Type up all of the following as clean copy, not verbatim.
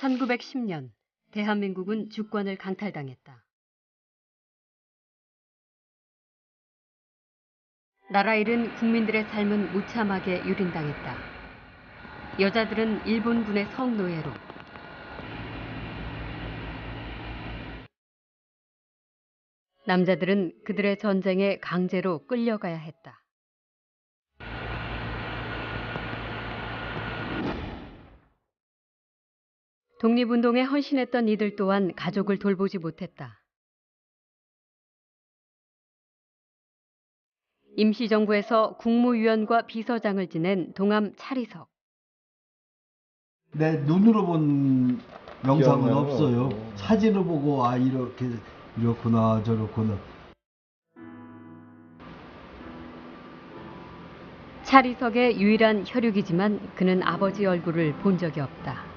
1910년 대한민국은 주권을 강탈당했다. 나라 잃은 국민들의 삶은 무참하게 유린당했다. 여자들은 일본군의 성노예로, 남자들은 그들의 전쟁에 강제로 끌려가야 했다. 독립운동에 헌신했던 이들 또한 가족을 돌보지 못했다. 임시정부에서 국무위원과 비서장을 지낸 동암 차리석. 내 눈으로 본 영상은 없어요. 사진을 보고 아 이렇구나 저렇구나. 차리석의 유일한 혈육이지만 그는 아버지 얼굴을 본 적이 없다.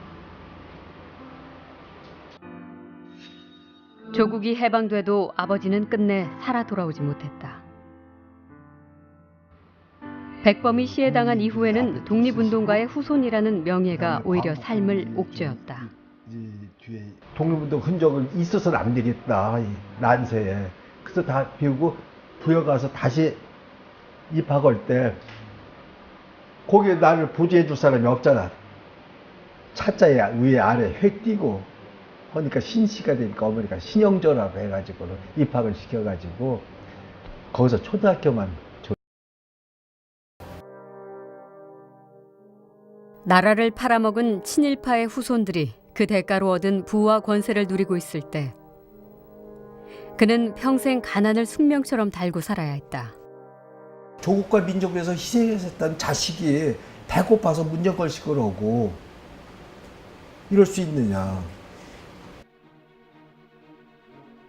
조국이 해방돼도 아버지는 끝내 살아 돌아오지 못했다. 백범이 시해당한 이후에는 독립운동가의 후손이라는 명예가 오히려 삶을 옥죄었다. 독립운동 흔적은 있어서는 안 되겠다, 이 난세에. 그래서 다 비우고 부여가서 다시 입학할 때 거기에 나를 보조해 줄 사람이 없잖아. 차자에 위에 아래 획 띄고 하니까 신씨가 되니까 어머니가 신영조라고 해가지고 입학을 시켜가지고 거기서 초등학교만 나라를 팔아먹은 친일파의 후손들이 그 대가로 얻은 부와 권세를 누리고 있을 때 그는 평생 가난을 숙명처럼 달고 살아야 했다. 조국과 민족을 위해서 희생했던 자식이 배고파서 문제 걸식 그러고 이럴 수 있느냐.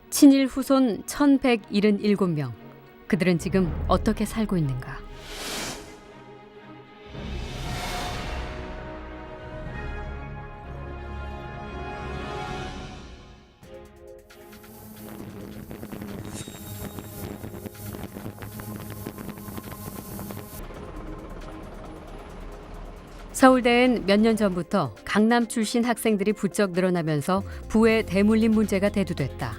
친일 후손 1177명. 그들은 지금 어떻게 살고 있는가? 서울대엔 몇 년 전부터 강남 출신 학생들이 부쩍 늘어나면서 부의 대물림 문제가 대두됐다.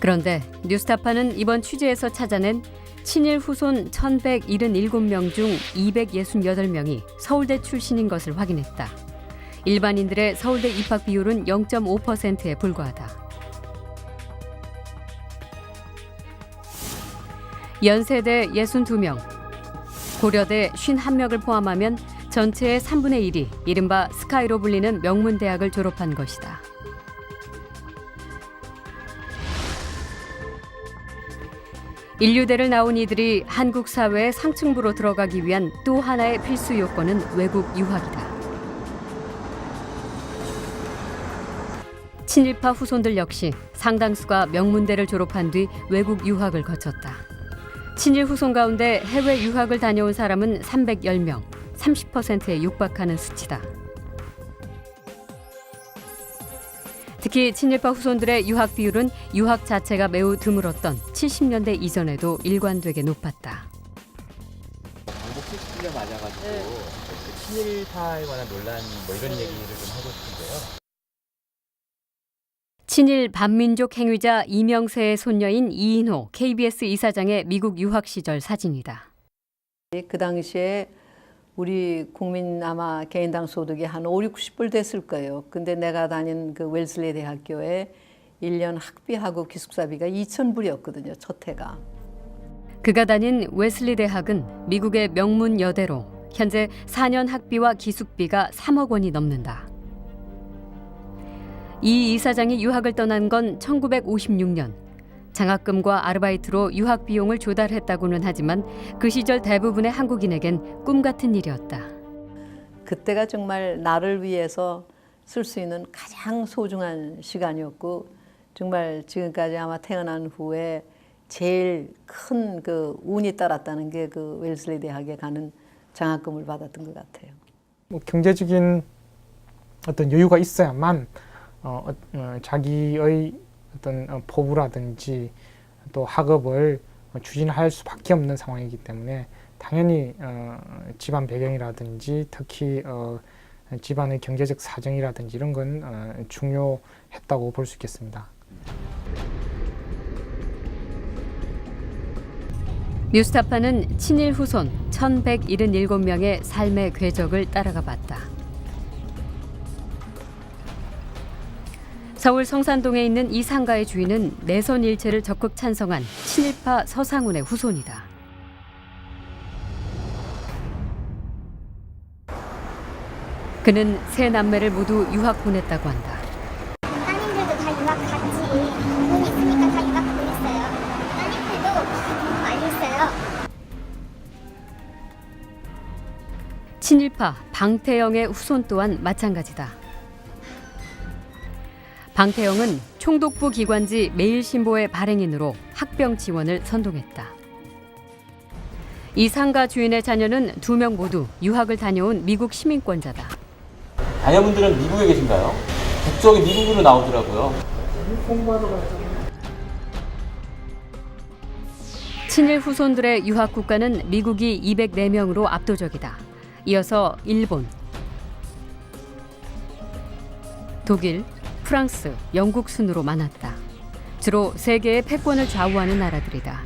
그런데 뉴스타파는 이번 취재에서 찾아낸 친일 후손 1177명 중 268명이 서울대 출신인 것을 확인했다. 일반인들의 서울대 입학 비율은 0.5%에 불과하다. 연세대 62명, 고려대 51명을 포함하면 전체의 3분의 1이 이른바 스카이로 불리는 명문대학을 졸업한 것이다. 인류대를 나온 이들이 한국 사회의 상층부로 들어가기 위한 또 하나의 필수 요건은 외국 유학이다. 친일파 후손들 역시 상당수가 명문대를 졸업한 뒤 외국 유학을 거쳤다. 친일 후손 가운데 해외 유학을 다녀온 사람은 310명, 30%에 육박하는 수치다. 특히 친일파 후손들의 유학 비율은 유학 자체가 매우 드물었던 70년대 이전에도 일관되게 높았다. 광복 70주년 맞아가지고 친일파에 관한 논란 이런 얘기를 좀 하고 싶은데요. 친일 반민족 행위자 이명세의 손녀인 이인호 KBS 이사장의 미국 유학 시절 사진이다. 그 당시에 우리 국민 아마 개인당 소득이 한 5, 60불 됐을 거예요. 근데 내가 다닌 그 웰슬리 대학교에 1년 학비하고 기숙사비가 2,000불이었거든요. 첫 해가. 그가 다닌 웨슬리 대학은 미국의 명문 여대로 현재 4년 학비와 기숙비가 3억 원이 넘는다. 이 이사장이 유학을 떠난 건 1956년. 장학금과 아르바이트로 유학 비용을 조달했다고는 하지만 그 시절 대부분의 한국인에겐 꿈 같은 일이었다. 그때가 정말 나를 위해서 쓸 수 있는 가장 소중한 시간이었고 정말 지금까지 아마 태어난 후에 제일 큰 그 운이 따랐다는 게 그 웰슬리 대학에 가는 장학금을 받았던 것 같아요. 경제적인 어떤 여유가 있어야만 자기의 어떤 포부라든지 또 학업을 추진할 수밖에 없는 상황이기 때문에 당연히 집안 배경이라든지 특히 집안의 경제적 사정이라든지 이런 건 중요했다고 볼 수 있겠습니다. 뉴스타파는 친일 후손 1177명의 삶의 궤적을 따라가 봤다. 서울 성산동에 있는 이 상가의 주인은 내선 일체를 적극 찬성한 친일파 서상훈의 후손이다. 그는 세 남매를 모두 유학 보냈다고 한다. 따님들도 다 유학 갔지. 돈 있으니까 다 유학 보냈어요. 따님들도 돈 많이 있어요. 친일파 방태영의 후손 또한 마찬가지다. 방태영은 총독부 기관지 매일신보의 발행인으로 학병 지원을 선동했다. 이 상가 주인의 자녀는 2명 모두 유학을 다녀온 미국 시민권자다. 자녀분들은 미국에 계신가요? 국적이 미국으로 나오더라고요. 친일 후손들의 유학 국가는 미국이 204명으로 압도적이다. 이어서 일본, 독일, 프랑스, 영국 순으로 많았다. 주로 세계의 패권을 좌우하는 나라들이다.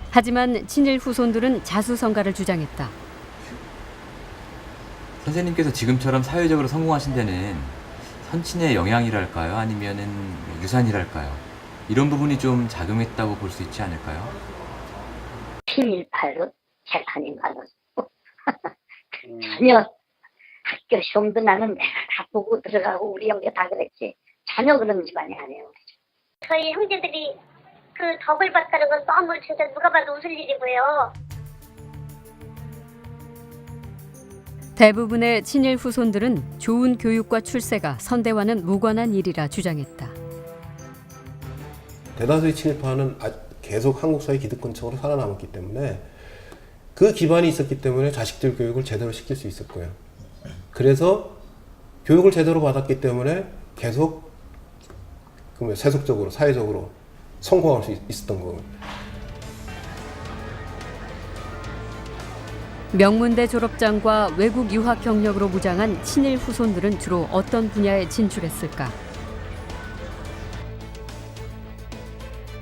하지만 친일 후손들은 자수성가를 주장했다. 선생님께서 지금처럼 사회적으로 성공하신 데는 선친의 영향이랄까요? 아니면은 유산이랄까요? 이런 부분이 좀 작용했다고 볼 수 있지 않을까요? 친일파로 재판인가는 전혀 학교 시험도 나는 내가 다 보고 들어가고 우리 형제 다 그랬지. 전혀 그런 집안이 아니에요. 저희 형제들이 그 덕을 봤다는 건 너무 진짜 누가 봐도 웃을 일이고요. 대부분의 친일 후손들은 좋은 교육과 출세가 선대와는 무관한 일이라 주장했다. 대다수의 친일파는 계속 한국 사회 기득권층으로 살아남았기 때문에 그 기반이 있었기 때문에 자식들 교육을 제대로 시킬 수 있을 거예요. 그래서 교육을 제대로 받았기 때문에 계속 세속적으로 사회적으로 성공할 수 있었던 거예요. 명문대 졸업장과 외국 유학 경력으로 무장한 친일 후손들은 주로 어떤 분야에 진출했을까?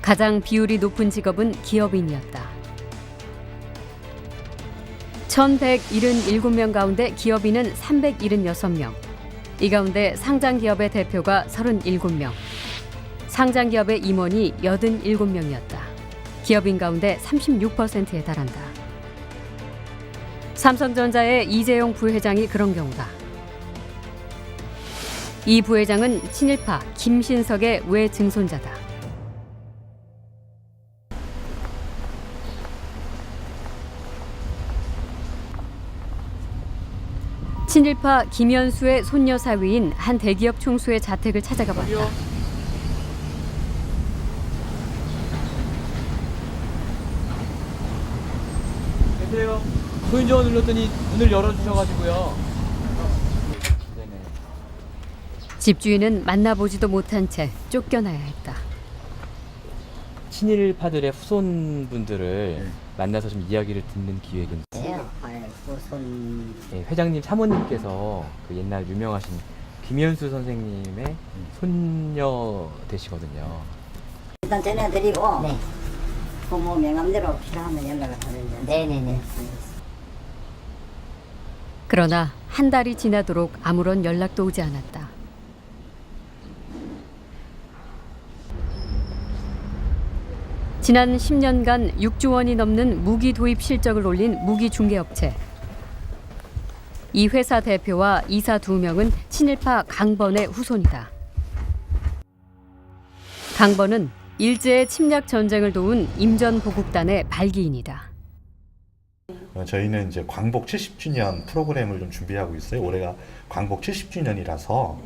가장 비율이 높은 직업은 기업인이었다. 1177명 가운데 기업인은 376명. 이 가운데 상장기업의 대표가 37명. 상장기업의 임원이 87명이었다. 기업인 가운데 36%에 달한다. 삼성전자의 이재용 부회장이 그런 경우다. 이 부회장은 친일파 김신석의 외증손자다. 친일파 김현수의 손녀 사위인 한 대기업 총수의 자택을 찾아가 봤다. 계세요. 소인정을 눌렀더니 문을 열어주셔가지고요. 네네. 집주인은 만나보지도 못한 채 쫓겨나야 했다. 친일파들의 후손분들을 만나서 좀 이야기를 듣는 기획은 회장님 사모님께서 그 옛날 유명하신 김현수 선생님의 손녀 되시거든요. 일단 전해드리고 부모 명함대로 필요하면 연락을 하면 네네네. 그러나 한 달이 지나도록 아무런 연락도 오지 않았다. 지난 10년간 6조 원이 넘는 무기 도입 실적을 올린 무기 중개업체. 이 회사 대표와 이사 2명은 친일파 강번의 후손이다. 강번은 일제의 침략 전쟁을 도운 임전보국단의 발기인이다. 저희는 이제 광복 70주년 프로그램을 좀 준비하고 있어요. 올해가 광복 70주년이라서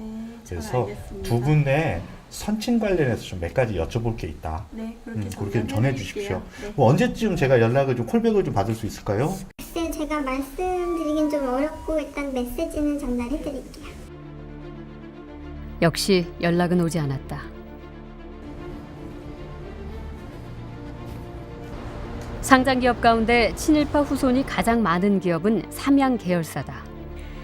그래서 두 분의 선친 관련해서 좀 몇 가지 여쭤볼 게 있다. 네, 그렇게 좀 전해 주십시오. 네. 뭐 언제쯤 제가 연락을 좀 콜백을 좀 받을 수 있을까요? 글쎄 제가 말씀드리긴 좀 어렵고 일단 메시지는 전달해 드릴게요. 역시 연락은 오지 않았다. 상장 기업 가운데 친일파 후손이 가장 많은 기업은 삼양 계열사다.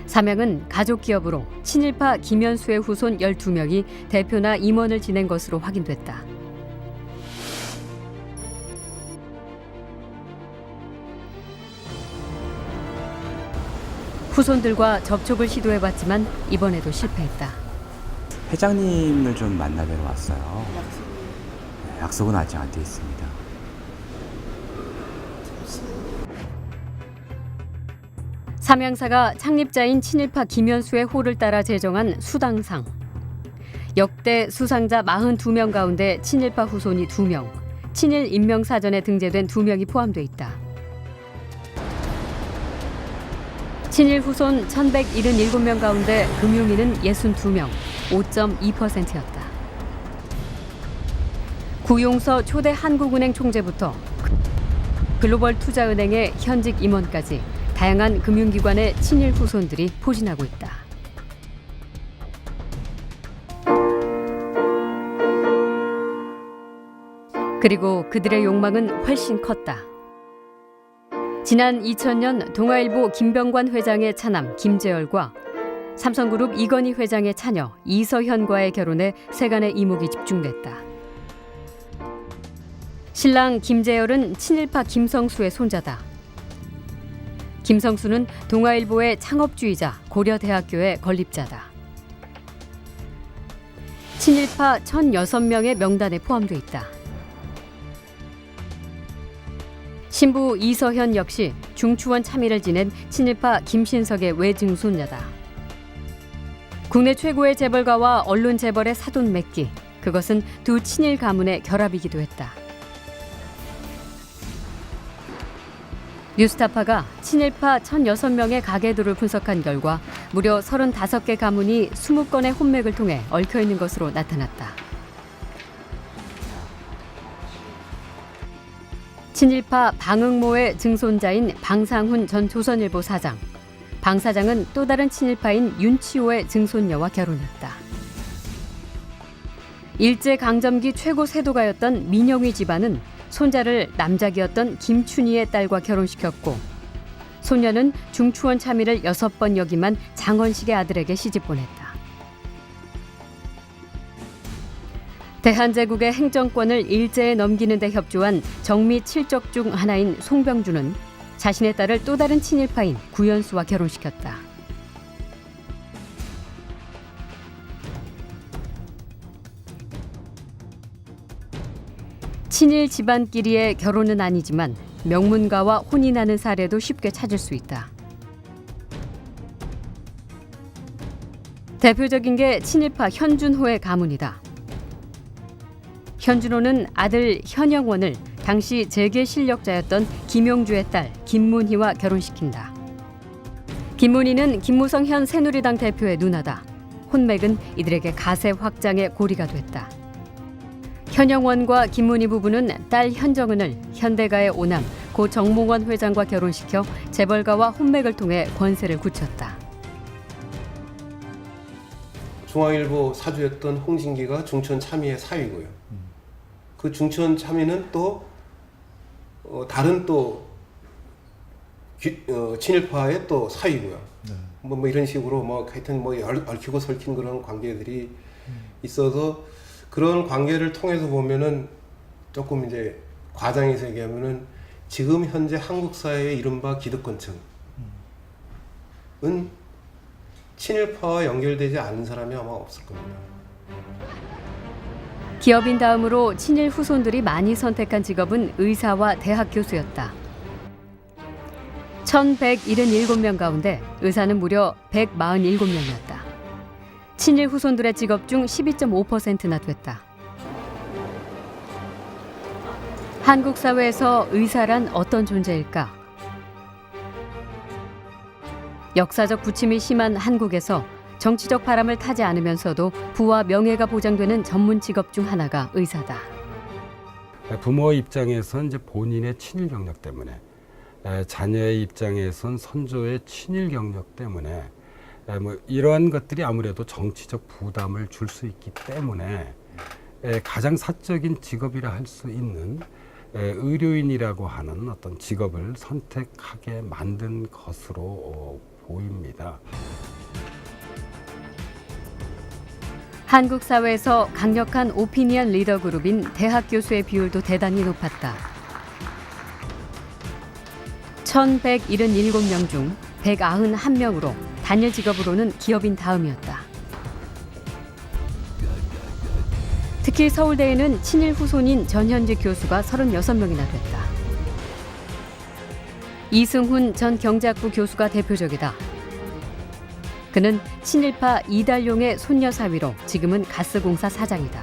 삼양은 가족 기업으로 친일파 김현수의 후손 12명이 대표나 임원을 지낸 것으로 확인됐다. 후손들과 접촉을 시도해봤지만 이번에도 실패했다. 회장님을 좀 만나뵈러 왔어요. 약속은 아직 안 돼 있습니다. 삼양사가 창립자인 친일파 김현수의 호를 따라 제정한 수당상. 역대 수상자 42명 가운데 친일파 후손이 2명, 친일 인명사전에 등재된 2명이 포함돼 있다. 친일 후손 1177명 가운데 금융인은 62명, 5.2%였다. 구용서 초대 한국은행 총재부터 글로벌 투자은행의 현직 임원까지 다양한 금융기관의 친일 후손들이 포진하고 있다. 그리고 그들의 욕망은 훨씬 컸다. 지난 2000년 동아일보 김병관 회장의 차남 김재열과 삼성그룹 이건희 회장의 차녀 이서현과의 결혼에 세간의 이목이 집중됐다. 신랑 김재열은 친일파 김성수의 손자다. 김성수는 동아일보의 창업주이자 고려대학교의 건립자다. 친일파 1,006명의 명단에 포함돼 있다. 신부 이서현 역시 중추원 참의를 지낸 친일파 김신석의 외증손녀다. 국내 최고의 재벌가와 언론 재벌의 사돈 맺기, 그것은 두 친일 가문의 결합이기도 했다. 뉴스타파가 친일파 1,006명의 가계도를 분석한 결과 무려 35개 가문이 20건의 혼맥을 통해 얽혀있는 것으로 나타났다. 친일파 방응모의 증손자인 방상훈 전 조선일보 사장, 방 사장은 또 다른 친일파인 윤치호의 증손녀와 결혼했다. 일제강점기 최고 세도가였던 민영휘 집안은 손자를 남작이었던 김춘희의 딸과 결혼시켰고, 손녀는 중추원 참의를 6번 역임한 장원식의 아들에게 시집 보냈다. 대한제국의 행정권을 일제에 넘기는 데 협조한 정미 7적 중 하나인 송병주는 자신의 딸을 또 다른 친일파인 구연수와 결혼시켰다. 친일 집안끼리의 결혼은 아니지만 명문가와 혼인하는 사례도 쉽게 찾을 수 있다. 대표적인 게 친일파 현준호의 가문이다. 현준호는 아들 현영원을 당시 재계 실력자였던 김용주의 딸 김문희와 결혼시킨다. 김문희는 김무성 현 새누리당 대표의 누나다. 혼맥은 이들에게 가세 확장의 고리가 됐다. 현영원과 김문희 부부는 딸 현정은을 현대가의 오남 고 정몽원 회장과 결혼시켜 재벌가와 혼맥을 통해 권세를 굳혔다. 중앙일보 사주였던 홍진기가 중천 참의의 사위고요. 그 중천 참의는 또 다른 또 친일파의 또 사위고요. 뭐 이런 식으로 뭐 하여튼 뭐 얽히고 설킨 그런 관계들이 있어서 그런 관계를 통해서 보면은 조금 이제 과장해서 얘기하면은 지금 현재 한국 사회의 이른바 기득권층은 친일파와 연결되지 않은 사람이 아마 없을 겁니다. 기업인 다음으로 친일 후손들이 많이 선택한 직업은 의사와 대학 교수였다. 1,177명 가운데 의사는 무려 147명이었다. 친일 후손들의 직업 중 12.5%나 됐다. 한국 사회에서 의사란 어떤 존재일까? 역사적 부침이 심한 한국에서 정치적 바람을 타지 않으면서도 부와 명예가 보장되는 전문 직업 중 하나가 의사다. 부모의 입장에선 이제 본인의 친일 경력 때문에, 자녀의 입장에선 선조의 친일 경력 때문에 뭐 이러한 것들이 아무래도 정치적 부담을 줄 수 있기 때문에 가장 사적인 직업이라 할 수 있는 의료인이라고 하는 어떤 직업을 선택하게 만든 것으로 보입니다. 한국 사회에서 강력한 오피니언 리더 그룹인 대학 교수의 비율도 대단히 높았다. 1,177명 중 191명으로 단일 직업으로는 기업인 다음이었다. 특히 서울대에는 친일 후손인 전현직 교수가 36명이나 됐다. 이승훈 전 경제학부 교수가 대표적이다. 그는 친일파 이달용의 손녀 사위로 지금은 가스공사 사장이다.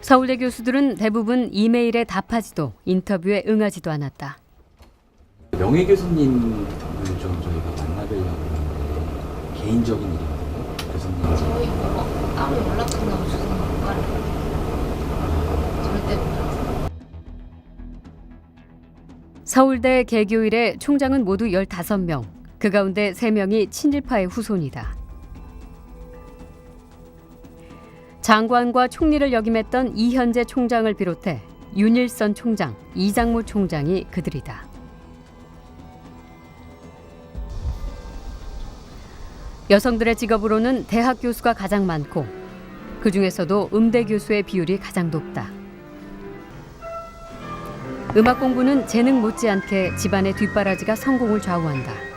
서울대 교수들은 대부분 이메일에 답하지도 인터뷰에 응하지도 않았다. 명예 교수님을 좀 저희가 만나뵈려고 하는데 개인적인 일이거든요. 교수님. 저희 따로 연락 한다고 주소는 못 가요. 절대 못 가요. 서울대 개교 이래 총장은 모두 15명. 그 가운데 3명이 친일파의 후손이다. 장관과 총리를 역임했던 이현재 총장을 비롯해 윤일선 총장, 이장무 총장이 그들이다. 여성들의 직업으로는 대학 교수가 가장 많고 그 중에서도 음대 교수의 비율이 가장 높다. 음악 공부는 재능 못지않게 집안의 뒷바라지가 성공을 좌우한다.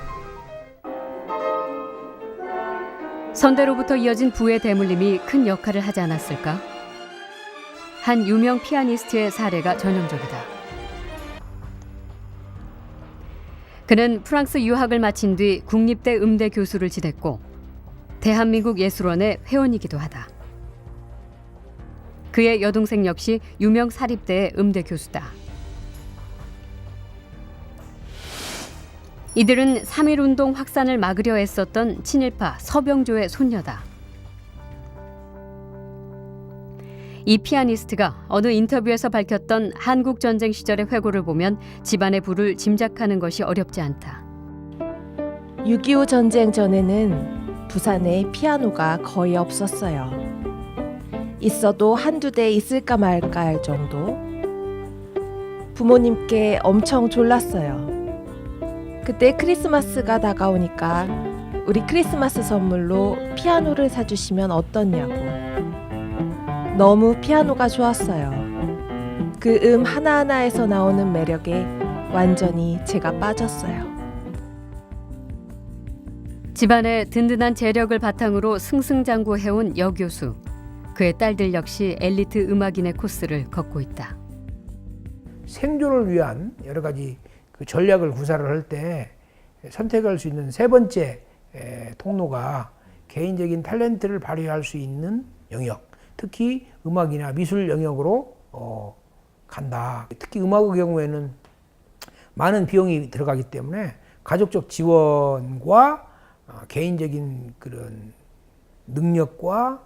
선대로부터 이어진 부의 대물림이 큰 역할을 하지 않았을까? 한 유명 피아니스트의 사례가 전형적이다. 그는 프랑스 유학을 마친 뒤 국립대 음대 교수를 지냈고 대한민국 예술원의 회원이기도 하다. 그의 여동생 역시 유명 사립대의 음대 교수다. 이들은 3.1운동 확산을 막으려 애썼던 친일파 서병조의 손녀다. 이 피아니스트가 어느 인터뷰에서 밝혔던 한국전쟁 시절의 회고를 보면 집안의 부를 짐작하는 것이 어렵지 않다. 6.25 전쟁 전에는 부산에 피아노가 거의 없었어요. 있어도 한두 대 있을까 말까 할 정도. 부모님께 엄청 졸랐어요. 그때 크리스마스가 다가오니까 우리 크리스마스 선물로 피아노를 사주시면 어떻냐고. 너무 피아노가 좋았어요. 그 하나하나에서 나오는 매력에 완전히 제가 빠졌어요. 집안의 든든한 재력을 바탕으로 승승장구해온 여 교수. 그의 딸들 역시 엘리트 음악인의 코스를 걷고 있다. 생존을 위한 여러 가지 그 전략을 구사를 할 때 선택할 수 있는 세 번째 통로가 개인적인 탤런트를 발휘할 수 있는 영역, 특히 음악이나 미술 영역으로 간다. 특히 음악의 경우에는 많은 비용이 들어가기 때문에 가족적 지원과 개인적인 그런 능력과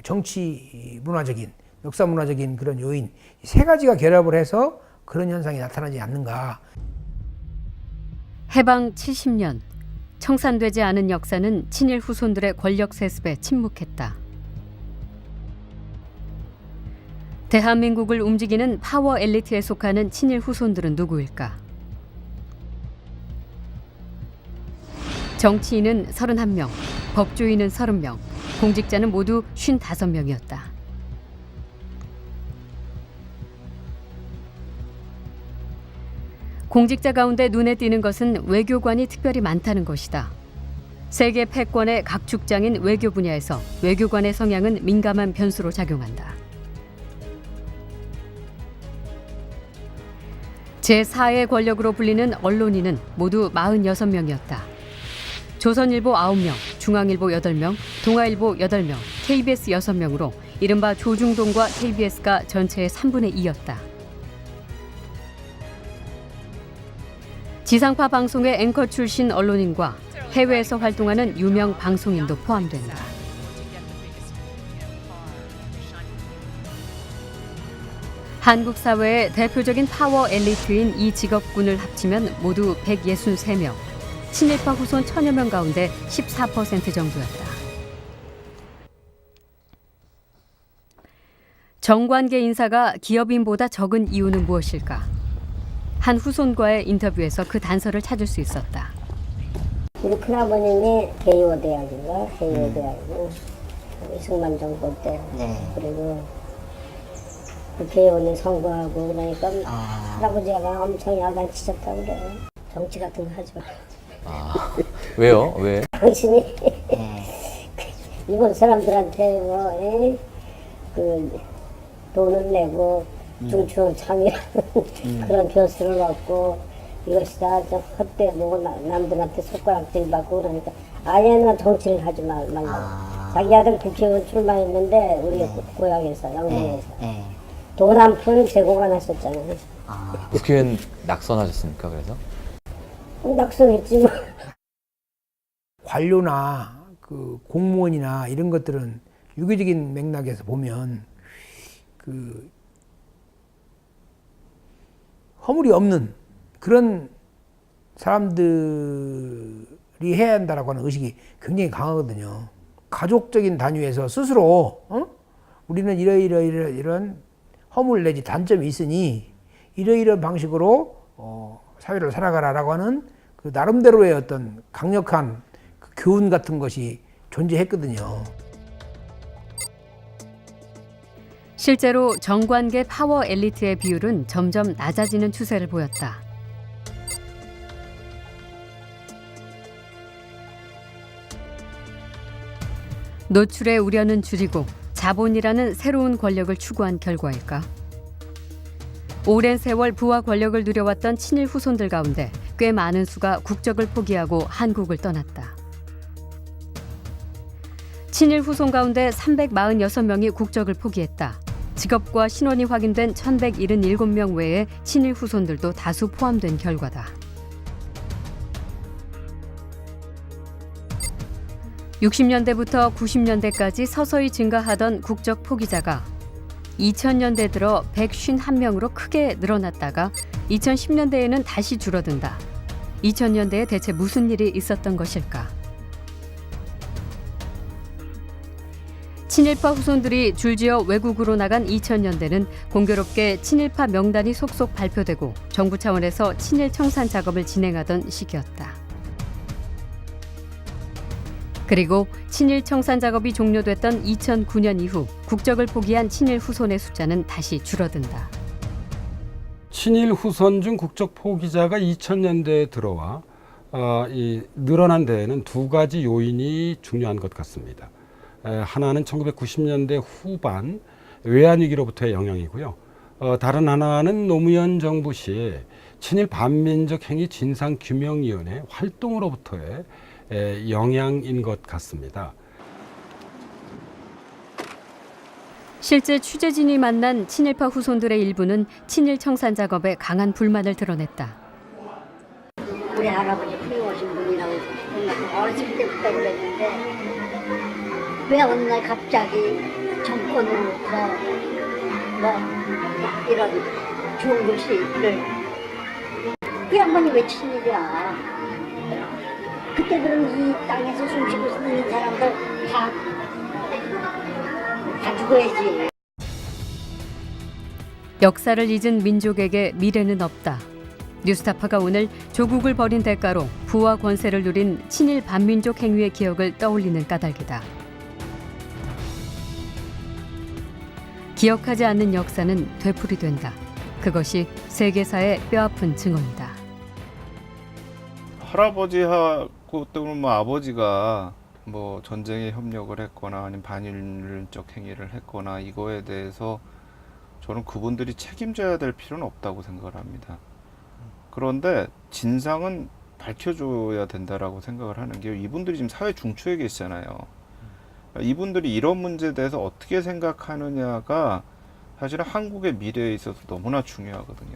정치 문화적인, 역사 문화적인 그런 요인, 이 세 가지가 결합을 해서 그런 현상이 나타나지 않는가. 해방 70년, 청산되지 않은 역사는 친일 후손들의 권력 세습에 침묵했다. 대한민국을 움직이는 파워 엘리트에 속하는 친일 후손들은 누구일까? 정치인은 31명, 법조인은 30명, 공직자는 모두 55명이었다. 공직자 가운데 눈에 띄는 것은 외교관이 특별히 많다는 것이다. 세계 패권의 각 축장인 외교 분야에서 외교관의 성향은 민감한 변수로 작용한다. 제4의 권력으로 불리는 언론인은 모두 46명이었다. 조선일보 9명, 중앙일보 8명, 동아일보 8명, KBS 6명으로 이른바 조중동과 KBS가 전체의 3분의 2였다. 지상파 방송의 앵커 출신 언론인과 해외에서 활동하는 유명 방송인도 포함된다. 한국 사회의 대표적인 파워 엘리트인 이 직업군을 합치면 모두 163명, 친일파 후손 1000여 명 가운데 14% 정도였다. 정관계 인사가 기업인보다 적은 이유는 무엇일까? 한 후손과의 인터뷰에서 그 단서를 찾을 수 있었다. 우리 큰아버님이 개요대학인가? 개요대학이고 이승만 정권 때. 그리고 그 개요는 선거하고 그러니까 할아버지가 엄청 야단치셨다고 그래. 정치 같은 거 하지 마. 왜요? 왜? 당신이 일본 사람들한테 뭐 그 돈을 내고 중추원 참여하는 그런 변수를 얻고 이것이 다 헛되고 남들한테 손가락질 받고 그러니까 아예는 정치를 하지 말라고. 자기 아들 국회의원 출마했는데 우리 고향에서 영동에서 돈 한 푼 제공을 했었잖아요. 국회의원 낙선하셨습니까? 그래서? 낙선했지 뭐. 관료나 그 공무원이나 이런 것들은 유교적인 맥락에서 보면 그 허물이 없는 그런 사람들이 해야 한다라고 하는 의식이 굉장히 강하거든요. 가족적인 단위에서 스스로 우리는 이런 허물 내지 단점이 있으니 이러이러한 방식으로 사회를 살아가라라고 하는 그 나름대로의 어떤 강력한 그 교훈 같은 것이 존재했거든요. 실제로 정관계 파워 엘리트의 비율은 점점 낮아지는 추세를 보였다. 노출의 우려는 줄이고 자본이라는 새로운 권력을 추구한 결과일까? 오랜 세월 부와 권력을 누려왔던 친일 후손들 가운데 꽤 많은 수가 국적을 포기하고 한국을 떠났다. 친일 후손 가운데 346명이 국적을 포기했다. 직업과 신원이 확인된 1177명 외에 친일 후손들도 다수 포함된 결과다. 60년대부터 90년대까지 서서히 증가하던 국적 포기자가 2000년대 들어 151명으로 크게 늘어났다가 2010년대에는 다시 줄어든다. 2000년대에 대체 무슨 일이 있었던 것일까? 친일파 후손들이 줄지어 외국으로 나간 2000년대는 공교롭게 친일파 명단이 속속 발표되고 정부 차원에서 친일 청산 작업을 진행하던 시기였다. 그리고 친일 청산 작업이 종료됐던 2009년 이후 국적을 포기한 친일 후손의 숫자는 다시 줄어든다. 친일 후손 중 국적 포기자가 2000년대에 들어와 늘어난 데에는 두 가지 요인이 중요한 것 같습니다. 하나는 1990년대 후반 외환위기로부터의 영향이고요. 다른 하나는 노무현 정부 시 친일 반민족 행위 진상규명위원회 활동으로부터의 영향인 것 같습니다. 실제 취재진이 만난 친일파 후손들의 일부는 친일 청산 작업에 강한 불만을 드러냈다. 우리 할아버지 훌륭하신 분이라고 어렸을 때부터 그랬는데 왜 어느 날 갑자기 정권으로부터 뭐 이런 좋은 글씨를 그 양반이 왜 친일이야? 그때 그럼 이 땅에서 숨쉬고 있는 사람들 다 죽어야지. 역사를 잊은 민족에게 미래는 없다. 뉴스타파가 오늘 조국을 버린 대가로 부와 권세를 누린 친일 반민족 행위의 기억을 떠올리는 까닭이다. 기억하지 않는 역사는 되풀이된다. 그것이 세계사의 뼈아픈 증언이다. 할아버지하고 또는 뭐 아버지가 뭐 전쟁에 협력을 했거나 아니면 반일적 행위를 했거나 이거에 대해서 저는 그분들이 책임져야 될 필요는 없다고 생각을 합니다. 그런데 진상은 밝혀줘야 된다라고 생각을 하는 게 이분들이 지금 사회 중추에 계시잖아요. 이분들이 이런 문제에 대해서 어떻게 생각하느냐가 사실은 한국의 미래에 있어서 너무나 중요하거든요.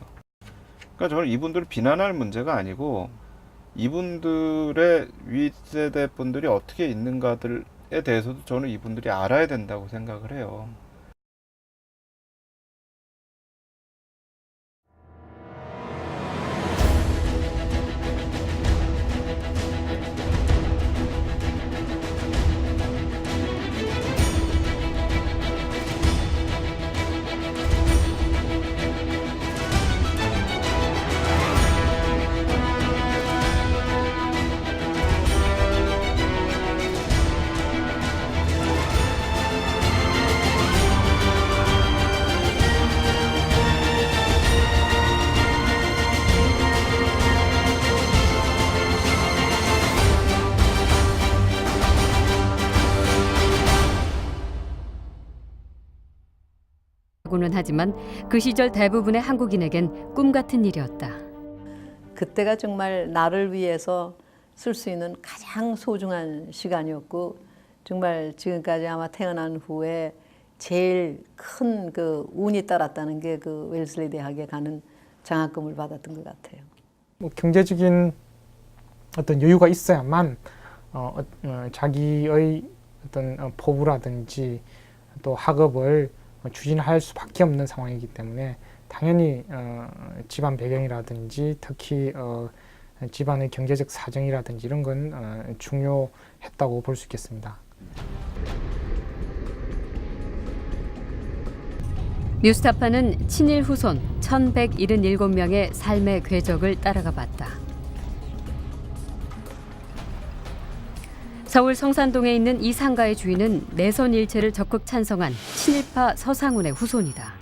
그러니까 저는 이분들을 비난할 문제가 아니고 이분들의 윗세대 분들이 어떻게 있는가들에 대해서도 저는 이분들이 알아야 된다고 생각을 해요. 고는 하지만 그 시절 대부분의 한국인에겐 꿈 같은 일이었다. 그때가 정말 나를 위해서 쓸 수 있는 가장 소중한 시간이었고 정말 지금까지 아마 태어난 후에 제일 큰 그 운이 따랐다는 게 그 웰슬리 대학에 가는 장학금을 받았던 것 같아요. 뭐 경제적인 어떤 여유가 있어야만 자기의 어떤 포부라든지 또 학업을 추진할 수밖에 없는 상황이기 때문에 당연히 집안 배경이라든지 특히 집안의 경제적 사정이라든지 이런 건 중요했다고 볼 수 있겠습니다. 뉴스타파는 친일 후손 1177명의 삶의 궤적을 따라가 봤다. 서울 성산동에 있는 이 상가의 주인은 내선 일체를 적극 찬성한 친일파 서상훈의 후손이다.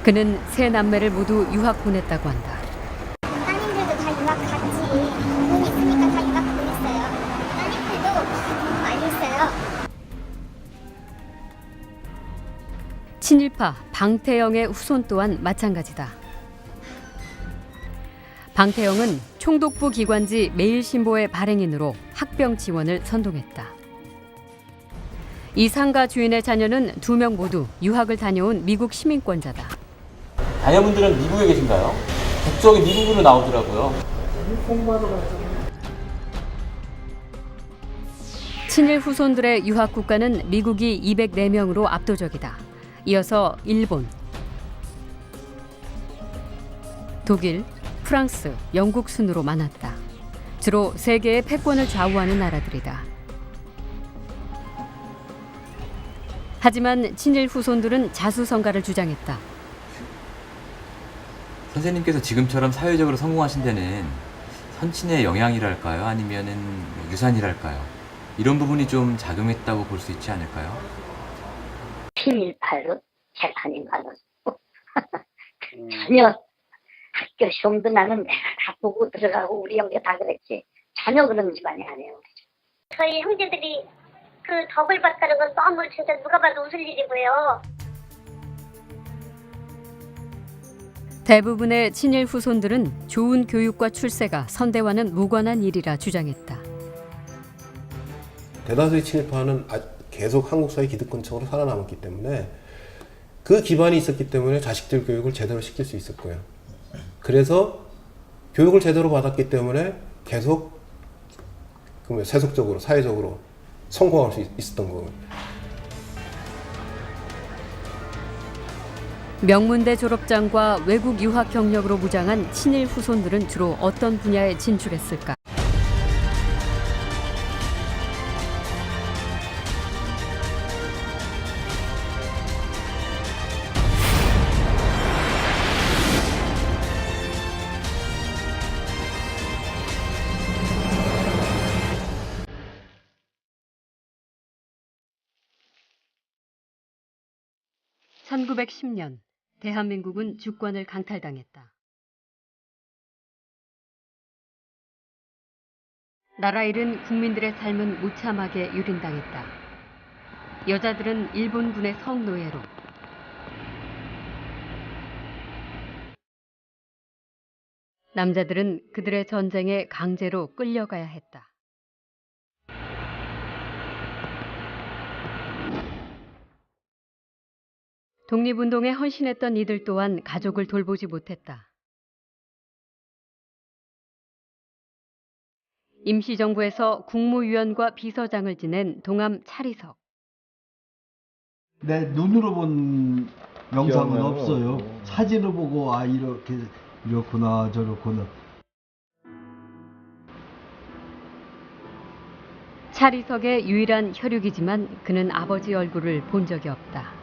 그는 세 남매를 모두 유학 보냈다고 한다. 따님들도 다 유학 갔지. 돈 있으니까 다 유학 보냈어요. 따님들도 많이 있어요. 친일파 방태영의 후손 또한 마찬가지다. 방태영은 총독부 기관지 매일신보의 발행인으로 학병 지원을 선동했다. 이 상가 주인의 자녀는 2명 모두 유학을 다녀온 미국 시민권자다. 자녀분들은 미국에 계신가요? 국적이 미국으로 나오더라고요. 친일 후손들의 유학 국가는 미국이 204명으로 압도적이다. 이어서 일본, 독일, 프랑스, 영국 순으로 많았다. 주로 세계의 패권을 좌우하는 나라들이다. 하지만 친일 후손들은 자수성가를 주장했다. 선생님께서 지금처럼 사회적으로 성공하신 데는 선친의 영향이랄까요? 아니면은 유산이랄까요? 이런 부분이 좀 작용했다고 볼 수 있지 않을까요? 친일파로 재판이 많았고 전혀 학교 시험도 나는 내가 다 보고 들어가고 우리 형제 다 그랬지. 전혀 그런 집안이 아니에요. 저희 형제들이 그 덕을 봤다는 건 너무 진짜 누가 봐도 웃을 일이고요. 대부분의 친일 후손들은 좋은 교육과 출세가 선대와는 무관한 일이라 주장했다. 대다수의 친일파는 계속 한국 사회 기득권층으로 살아남았기 때문에 그 기반이 있었기 때문에 자식들 교육을 제대로 시킬 수 있었고요. 그래서 교육을 제대로 받았기 때문에 계속 세속적으로 사회적으로 성공할 수 있었던 거예요. 명문대 졸업장과 외국 유학 경력으로 무장한 친일 후손들은 주로 어떤 분야에 진출했을까? (1910년) 대한민국은 주권을 강탈당했다. 나라 잃은 국민들의 삶은 무참하게 유린당했다. 여자들은 일본군의 성노예로, 남자들은 그들의 전쟁에 강제로 끌려가야 했다. 독립운동에 헌신했던 이들 또한 가족을 돌보지 못했다. 임시정부에서 국무위원과 비서장을 지낸 동암 차리석. 내 눈으로 본 영상은 없어요. 사진을 보고 이렇구나 저렇구나. 차리석의 유일한 혈육이지만 그는 아버지 얼굴을 본 적이 없다.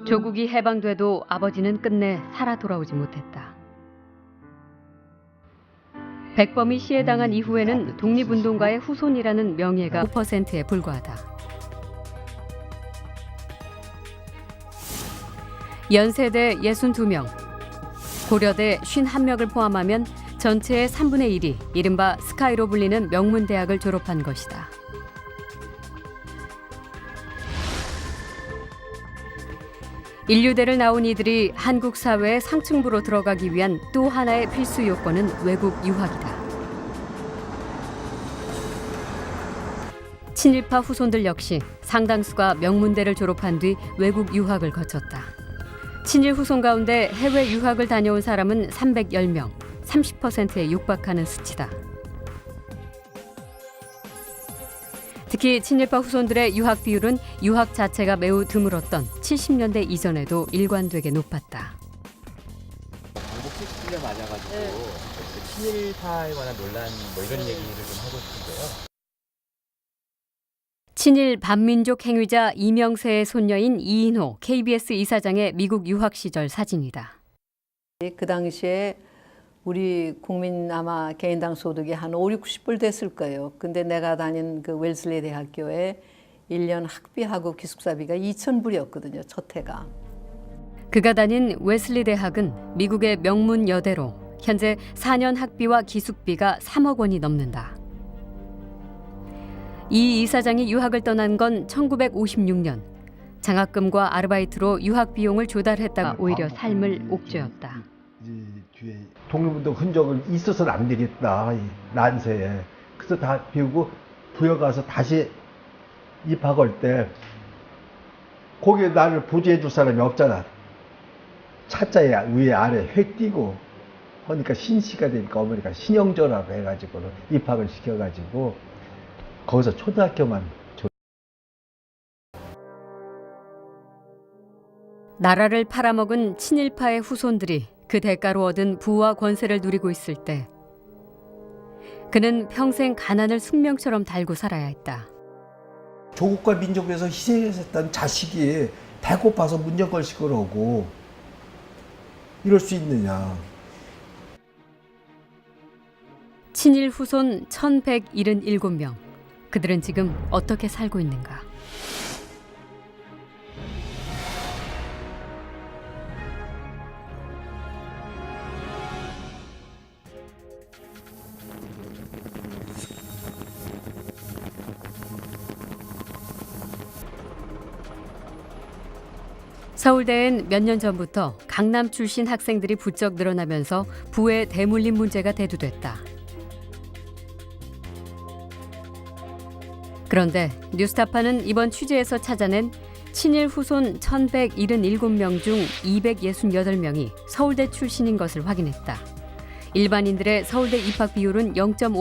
조국이 해방돼도 아버지는 끝내 살아 돌아오지 못했다. 백범이 시해당한 이후에는 독립운동가의 후손이라는 명예가 5%에 불과하다. 연세대 62명, 고려대 51명을 포함하면 전체의 3분의 1이 이른바 스카이로 불리는 명문대학을 졸업한 것이다. 인류대를 나온 이들이 한국 사회의 상층부로 들어가기 위한 또 하나의 필수 요건은 외국 유학이다. 친일파 후손들 역시 상당수가 명문대를 졸업한 뒤 외국 유학을 거쳤다. 친일 후손 가운데 해외 유학을 다녀온 사람은 310명, 30%에 육박하는 수치다. 특히 친일파 후손들의 유학 비율은 유학 자체가 매우 드물었던 70년대 이전에도 일관되게 높았다. 광복 70주년 맞아가지고 친일파에 관한 논란 뭐 이런 얘기를 좀 하고 싶은데요. 친일 반민족 행위자 이명세의 손녀인 이인호 KBS 이사장의 미국 유학 시절 사진이다. 그 당시에 우리 국민 아마 개인당 소득이 한 5, 60불 됐을 거예요. 근데 내가 다닌 그 웰슬리 대학교에 1년 학비하고 기숙사비가 2,000불이었거든요. 첫 해가. 그가 다닌 웨슬리 대학은 미국의 명문 여대로 현재 4년 학비와 기숙비가 3억 원이 넘는다. 이 이사장이 유학을 떠난 건 1956년. 장학금과 아르바이트로 유학 비용을 조달했다가 오히려 삶을 옥죄었다. 뒤에 독립운동 흔적을 있어서는 안 되겠다, 이 난세에. 그래서 다 비우고 부여가서 다시 입학할 때 거기에 나를 보조해 줄 사람이 없잖아. 차자에 위에 아래 획 띄고 하니까 신씨가 되니까 어머니가 신영조라고 해가지고 입학을 시켜가지고 거기서 초등학교만 나라를 팔아먹은 친일파의 후손들이 그 대가로 얻은 부와 권세를 누리고 있을 때 그는 평생 가난을 숙명처럼 달고 살아야 했다. 조국과 민족을 위해서 희생했던 자식이 배고파서 문정걸식을 하고 이럴 수 있느냐. 친일 후손 1177명. 그들은 지금 어떻게 살고 있는가? 서울대엔 몇 년 전부터 강남 출신 학생들이 부쩍 늘어나면서 부의 대물림 문제가 대두됐다. 그런데 뉴스타파는 이번 취재에서 찾아낸 친일 후손 1177명 중 268명이 서울대 출신인 것을 확인했다. 일반인들의 서울대 입학 비율은 0.5